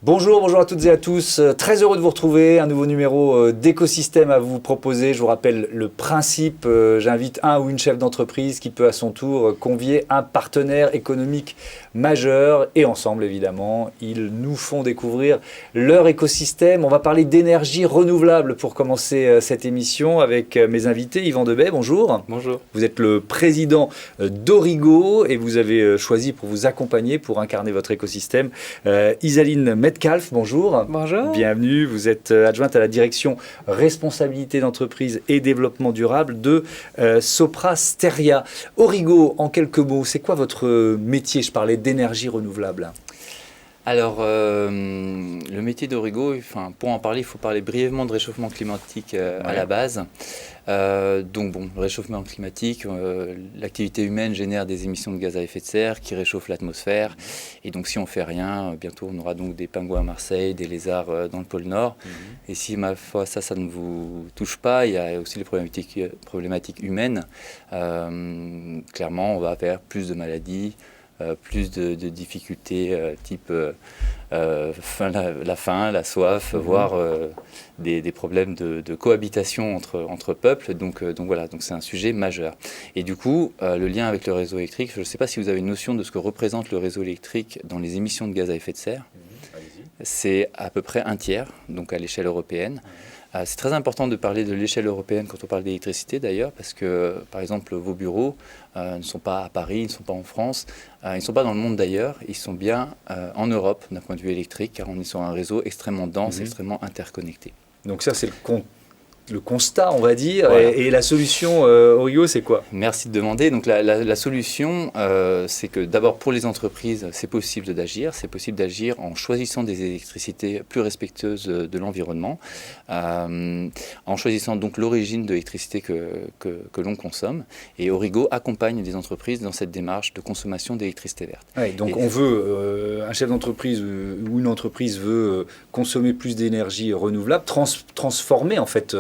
Bonjour à toutes et à tous. Très heureux de vous retrouver. Un nouveau numéro d'écosystème à vous proposer. Je vous rappelle le principe. J'invite un ou une chef d'entreprise qui peut à son tour convier un partenaire économique majeur. Et ensemble, évidemment, ils nous font découvrir leur écosystème. On va parler d'énergie renouvelable pour commencer cette émission avec mes invités. Yvan Debay, bonjour. Bonjour. Vous êtes le président d'Origo et vous avez choisi pour vous accompagner, pour incarner votre écosystème, Isaline Metcalf, bonjour. Bonjour. Bienvenue, vous êtes adjointe à la direction responsabilité d'entreprise et développement durable de Sopra Steria. Origo, en quelques mots, c'est quoi votre métier? Je parlais d'énergie renouvelable. Alors, le métier d'Origo, pour en parler, il faut parler brièvement de réchauffement climatique à la base. Le réchauffement climatique, l'activité humaine génère des émissions de gaz à effet de serre qui réchauffent l'atmosphère. Et donc, si on ne fait rien, bientôt on aura donc des pingouins à Marseille, des lézards dans le pôle Nord. Et si, ma foi, ça ne vous touche pas, il y a aussi les problématiques humaines. Clairement, on va vers plus de maladies, plus de difficultés type la faim, la soif, voire des problèmes de cohabitation entre peuples. Donc voilà, c'est un sujet majeur. Et du coup, le lien avec le réseau électrique, je ne sais pas si vous avez une notion de ce que représente le réseau électrique dans les émissions de gaz à effet de serre. C'est à peu près un tiers, donc à l'échelle européenne. C'est très important de parler de l'échelle européenne quand on parle d'électricité d'ailleurs, parce que par exemple vos bureaux ne sont pas à Paris, ils ne sont pas en France, ils ne sont pas dans le monde d'ailleurs, ils sont bien en Europe d'un point de vue électrique, car on est sur un réseau extrêmement dense, extrêmement interconnecté. Donc ça c'est le constat, on va dire, voilà. et la solution, Origo, c'est quoi? Merci de demander. Donc la solution, c'est que d'abord pour les entreprises, c'est possible d'agir. C'est possible d'agir en choisissant des électricités plus respectueuses de l'environnement, en choisissant donc l'origine de l'électricité que l'on consomme. Et Origo accompagne les entreprises dans cette démarche de consommation d'électricité verte. Ouais, donc on veut, un chef d'entreprise ou une entreprise veut consommer plus d'énergie renouvelable, transformer en fait,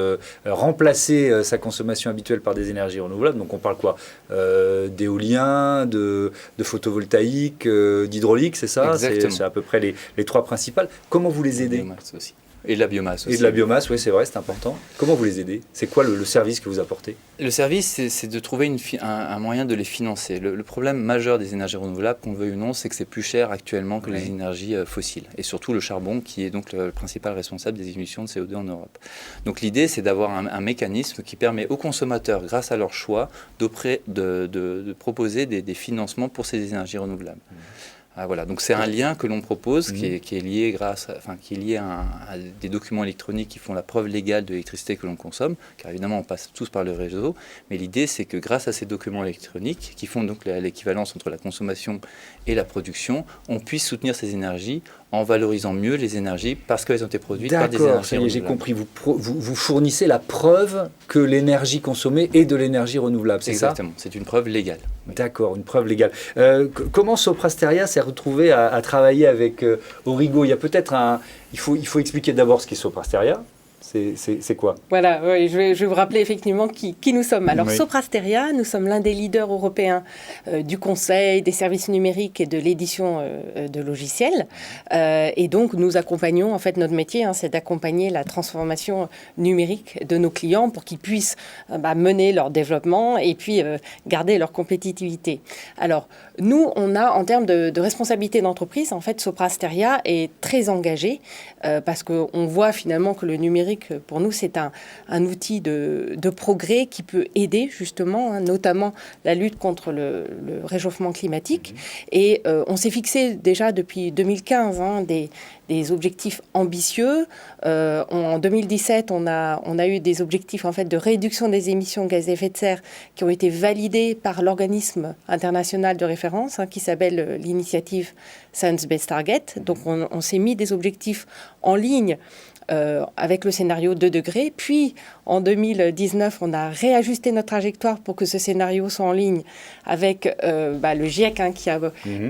remplacer sa consommation habituelle par des énergies renouvelables. Donc on parle quoi? D'éolien, de photovoltaïque, d'hydraulique, c'est ça? C'est à peu près les trois principales. Comment vous les aidez? Aussi. Et de la biomasse aussi. Et de la biomasse, oui, c'est vrai, c'est important. Comment vous les aidez? C'est quoi le service que vous apportez? Le service, c'est de trouver un moyen de les financer. Le problème majeur des énergies renouvelables, qu'on le veuille ou non, c'est que c'est plus cher actuellement que les énergies fossiles. Et surtout le charbon, qui est donc le principal responsable des émissions de CO2 en Europe. Donc l'idée, c'est d'avoir un mécanisme qui permet aux consommateurs, grâce à leur choix, de proposer des financements pour ces énergies renouvelables. Voilà, donc c'est un lien que l'on propose qui est lié à des documents électroniques qui font la preuve légale de l'électricité que l'on consomme, car évidemment on passe tous par le réseau, mais l'idée c'est que grâce à ces documents électroniques qui font donc l'équivalence entre la consommation et la production, on puisse soutenir ces énergies en valorisant mieux les énergies parce qu'elles ont été produites par des énergies renouvelables. J'ai compris, vous fournissez la preuve que l'énergie consommée est de l'énergie renouvelable, c'est ça? Exactement, c'est une preuve légale. Oui. D'accord, une preuve légale. Comment Sopra Steria s'est retrouvé à travailler avec Origo? Il y a peut-être il faut expliquer d'abord ce qu'est Sopra Steria. C'est quoi? Voilà, oui, je vais vous rappeler effectivement qui nous sommes. Alors, Sopra Steria, nous sommes l'un des leaders européens du conseil, des services numériques et de l'édition de logiciels. Et donc, nous accompagnons, en fait, notre métier, c'est d'accompagner la transformation numérique de nos clients pour qu'ils puissent mener leur développement et puis garder leur compétitivité. Alors, nous, on a, en termes de responsabilité d'entreprise, en fait, Sopra Steria est très engagé parce qu'on voit finalement que le numérique, pour nous, c'est un outil de progrès qui peut aider justement, notamment la lutte contre le réchauffement climatique. Et on s'est fixé déjà depuis 2015 des objectifs ambitieux. En 2017, on a eu des objectifs en fait, de réduction des émissions de gaz à effet de serre qui ont été validés par l'organisme international de référence qui s'appelle l'initiative Science Based Target. Donc on s'est mis des objectifs en ligne avec le scénario 2 degrés. Puis, en 2019, on a réajusté notre trajectoire pour que ce scénario soit en ligne avec le GIEC qui a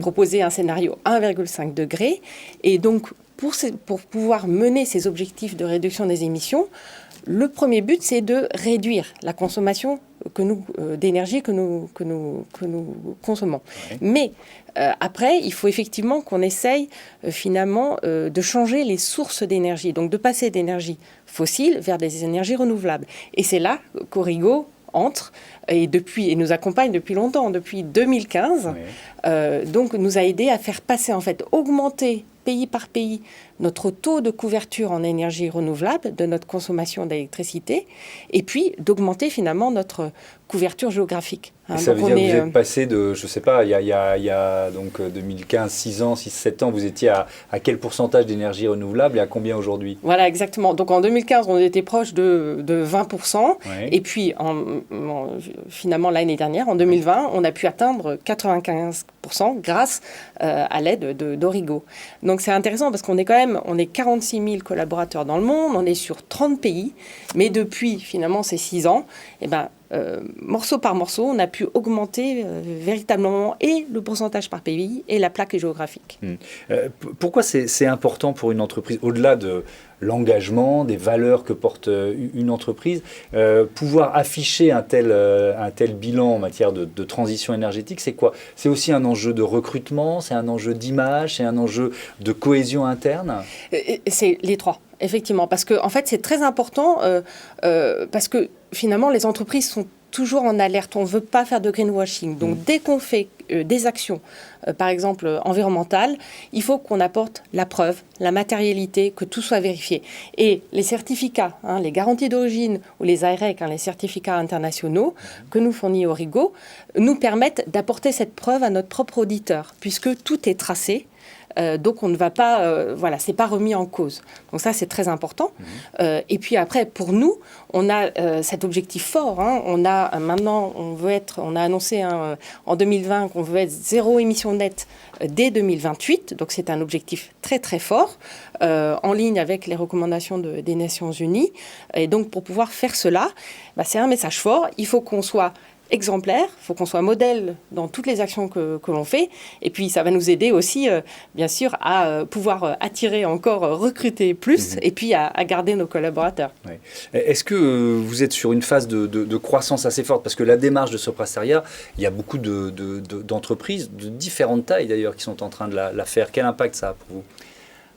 proposé un scénario 1,5 degrés. Et donc, pour pouvoir mener ces objectifs de réduction des émissions, le premier but, c'est de réduire la consommation d'énergie que nous consommons. Oui. Mais après, il faut effectivement qu'on essaye finalement de changer les sources d'énergie, donc de passer d'énergie fossile vers des énergies renouvelables. Et c'est là qu'Origo entre et nous accompagne depuis longtemps, depuis 2015. Oui. Donc nous a aidé à faire passer, en fait, augmenter pays par pays notre taux de couverture en énergie renouvelable de notre consommation d'électricité et puis d'augmenter finalement notre couverture géographique. Hein. Ça veut dire que vous êtes passé de, je ne sais pas, il y a donc 2015, 6 ans, 7 ans, vous étiez à quel pourcentage d'énergie renouvelable et à combien aujourd'hui? Voilà, exactement. Donc en 2015, on était proche de 20%. Oui. Et puis finalement l'année dernière, en 2020, on a pu atteindre 95% grâce à l'aide d'Origo. Donc c'est intéressant parce qu'on est quand même, on est 46 000 collaborateurs dans le monde, on est sur 30 pays, mais depuis finalement ces 6 ans, eh ben, morceau par morceau, on a pu augmenter véritablement et le pourcentage par pays et la plaque géographique. Pourquoi c'est important pour une entreprise, au-delà de l'engagement, des valeurs que porte une entreprise, pouvoir afficher un tel bilan en matière de transition énergétique, c'est quoi? C'est aussi un enjeu de recrutement, c'est un enjeu d'image, c'est un enjeu de cohésion interne? C'est les trois. Effectivement, parce que en fait, c'est très important parce que finalement, les entreprises sont toujours en alerte. On ne veut pas faire de greenwashing. Donc, dès qu'on fait des actions, par exemple environnementales, il faut qu'on apporte la preuve, la matérialité, que tout soit vérifié. Et les certificats, les garanties d'origine ou les AREC, les certificats internationaux que nous fournit Origo, nous permettent d'apporter cette preuve à notre propre auditeur, puisque tout est tracé. Donc on ne va pas, voilà, c'est pas remis en cause. Donc ça c'est très important. Et puis après pour nous, on a cet objectif fort. Hein. On a maintenant, on a annoncé en 2020 qu'on veut être zéro émission nette dès 2028. Donc c'est un objectif très très fort, en ligne avec les recommandations des Nations Unies. Et donc pour pouvoir faire cela, c'est un message fort. Il faut qu'on soit exemplaire, il faut qu'on soit modèle dans toutes les actions que l'on fait. Et puis, ça va nous aider aussi, bien sûr, à pouvoir attirer encore, recruter plus, et puis à garder nos collaborateurs. Oui. Est-ce que vous êtes sur une phase de croissance assez forte? Parce que la démarche de Sopra Steria, il y a beaucoup d'entreprises, de différentes tailles d'ailleurs, qui sont en train de la faire. Quel impact ça a pour vous?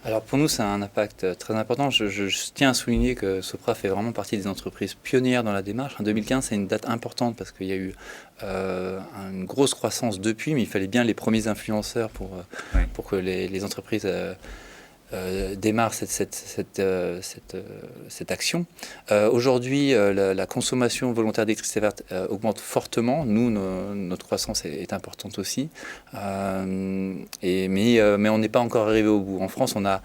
Alors pour nous, c'est un impact très important. Je tiens à souligner que Sopra fait vraiment partie des entreprises pionnières dans la démarche. En 2015, c'est une date importante parce qu'il y a eu une grosse croissance depuis, mais il fallait bien les premiers influenceurs pour que les entreprises démarrent cette action. Aujourd'hui, la consommation volontaire d'électricité verte augmente fortement. Nous, notre croissance est importante aussi. Mais on n'est pas encore arrivé au bout. En France, on a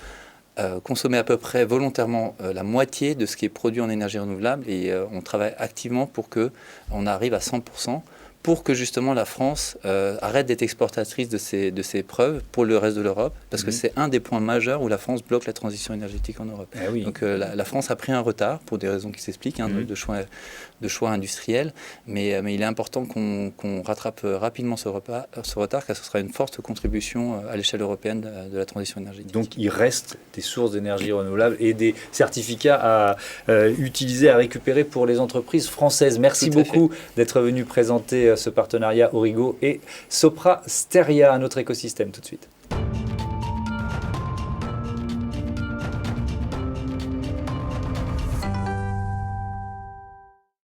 consommé à peu près volontairement la moitié de ce qui est produit en énergie renouvelable et on travaille activement pour qu'on arrive à 100%. Pour que justement la France arrête d'être exportatrice de ces preuves pour le reste de l'Europe, parce que c'est un des points majeurs où la France bloque la transition énergétique en Europe. Ah oui. Donc la France a pris un retard pour des raisons qui s'expliquent, de choix industriels, mais il est important qu'on rattrape rapidement ce retard, car ce sera une forte contribution à l'échelle européenne de la transition énergétique. Donc il reste des sources d'énergie renouvelable et des certificats à utiliser, à récupérer pour les entreprises françaises. Merci beaucoup d'être venu présenter ce partenariat Origo et Sopra Steria, un autre écosystème tout de suite.